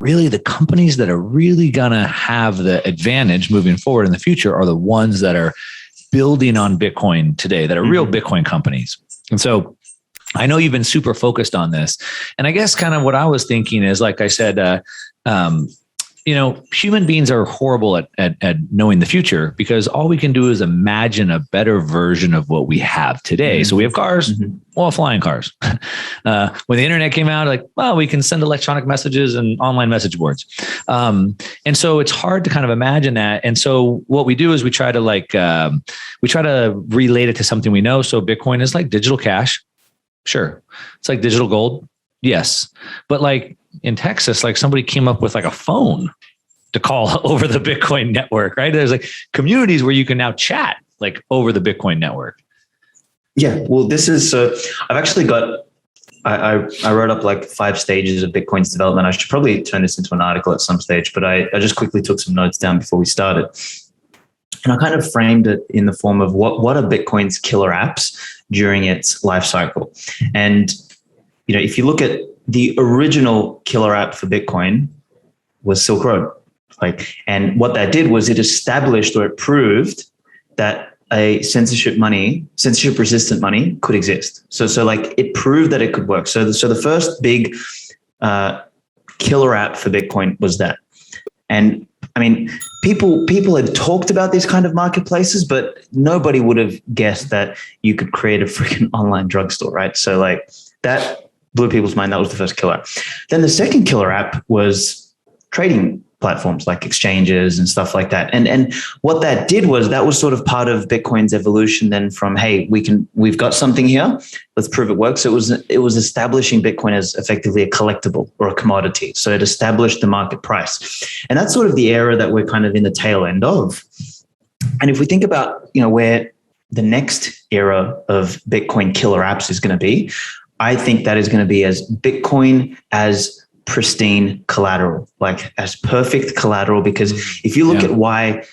really the companies that are really going to have the advantage moving forward in the future are the ones that are building on Bitcoin today, that are real Bitcoin companies. And so I know you've been super focused on this. And I guess kind of what I was thinking is, like I said, human beings are horrible at knowing the future, because all we can do is imagine a better version of what we have today. So we have cars, well, flying cars. When the internet came out, like, well, we can send electronic messages and online message boards. And so it's hard to kind of imagine that. And so what we do is we try to relate it to something we know. So Bitcoin is like digital cash. Sure. It's like digital gold. Yes. But like in Texas, like somebody came up with like a phone to call over the Bitcoin network, right? There's like communities where you can now chat like over the Bitcoin network. Yeah. Well, this is, I've actually got, I wrote up like 5 stages of Bitcoin's development. I should probably turn this into an article at some stage, but I just quickly took some notes down before we started. And I kind of framed it in the form of what are Bitcoin's killer apps during its life cycle. And, if you look at the original killer app for Bitcoin was Silk Road. And what that did was it established, or it proved, that a censorship resistant money could exist. So like it proved that it could work. So the first big killer app for Bitcoin was that. And I mean, people had talked about these kind of marketplaces, but nobody would have guessed that you could create a freaking online drugstore, right? So like that blew people's mind. That was the first killer app. Then the second killer app was trading platforms like exchanges and stuff like that. And what that did was that was sort of part of Bitcoin's evolution then from, hey, we've got something here, let's prove it works. So it was establishing Bitcoin as effectively a collectible or a commodity. So it established the market price. And that's sort of the era that we're kind of in the tail end of. And if we think about, where the next era of Bitcoin killer apps is going to be, I think that is going to be as Bitcoin as pristine collateral, like as perfect collateral. Because if you look at why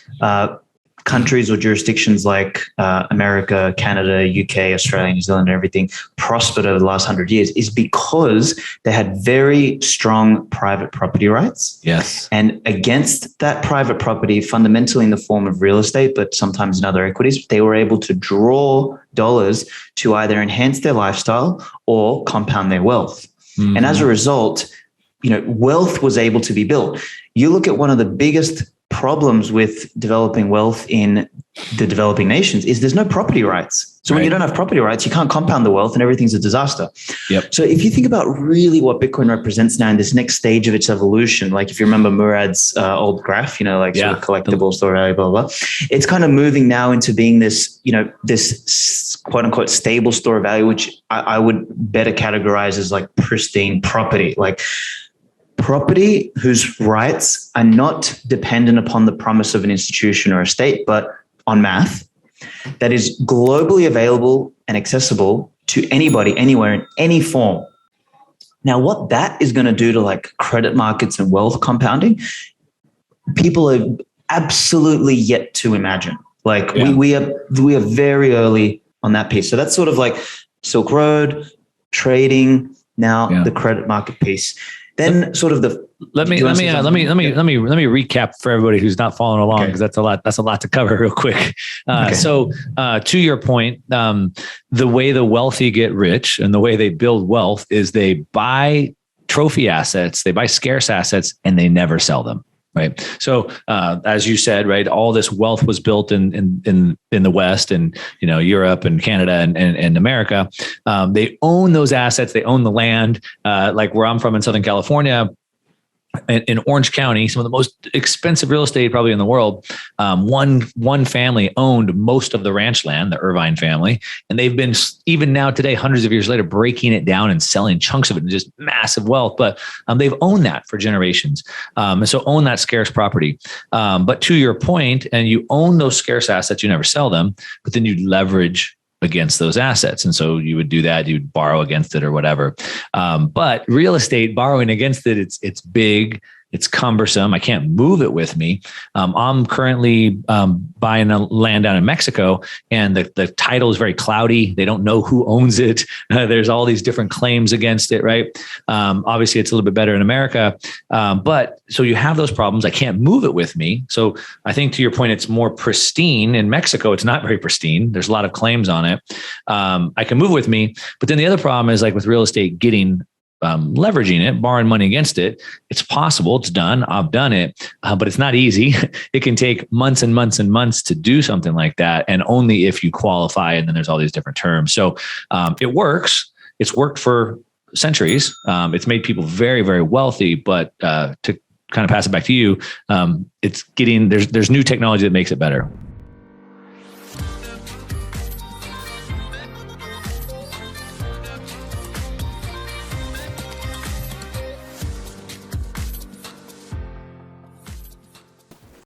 countries or jurisdictions like America, Canada, UK, Australia, New Zealand, and everything prospered over the last 100 years, is because they had very strong private property rights. Yes. And against that private property, fundamentally in the form of real estate, but sometimes in other equities, they were able to draw dollars to either enhance their lifestyle or compound their wealth. Mm-hmm. And as a result, wealth was able to be built. You look at one of the biggest problems with developing wealth in the developing nations is there's no property rights. So when you don't have property rights, you can't compound the wealth and everything's a disaster. Yep. So if you think about really what Bitcoin represents now in this next stage of its evolution, like if you remember Murad's old graph, sort of collectible store value, blah, blah, blah, it's kind of moving now into being this, this quote unquote stable store of value, which I would better categorize as like pristine property, like property whose rights are not dependent upon the promise of an institution or a state, but on math, that is globally available and accessible to anybody, anywhere, in any form. Now, what that is going to do to like credit markets and wealth compounding, people are absolutely yet to imagine. Like we are very early on that piece. So that's sort of like Silk Road, trading, now the credit market piece. Then sort of let me recap for everybody who's not following along, because that's a lot to cover real quick. So to your point, the way the wealthy get rich and the way they build wealth is they buy trophy assets, they buy scarce assets, and they never sell them. Right. So, as you said, right, all this wealth was built in the West and, Europe and Canada and America. They own those assets. They own the land, like where I'm from in Southern California. In Orange County, some of the most expensive real estate probably in the world. One family owned most of the ranch land, the Irvine family, and they've been, even now today, hundreds of years later, breaking it down and selling chunks of it and just massive wealth. But they've owned that for generations, and so own that scarce property. But to your point, and you own those scarce assets, you never sell them, but then you leverage against those assets. And so you would do that, you'd borrow against it or whatever. But real estate, borrowing against it, it's big, It's cumbersome. I can't move it with me. I'm currently buying a land down in Mexico, and the title is very cloudy. They don't know who owns it. There's all these different claims against it, right? Obviously, it's a little bit better in America. But so you have those problems. I can't move it with me. So I think to your point, it's more pristine. In Mexico, it's not very pristine. There's a lot of claims on it. I can move with me. But then the other problem is like with real estate, getting leveraging it, borrowing money against it. It's possible. It's done. I've done it, but it's not easy. It can take months and months and months to do something like that. And only if you qualify, and then there's all these different terms. So it works. It's worked for centuries. It's made people very, very wealthy, but to kind of pass it back to you, it's getting, there's new technology that makes it better.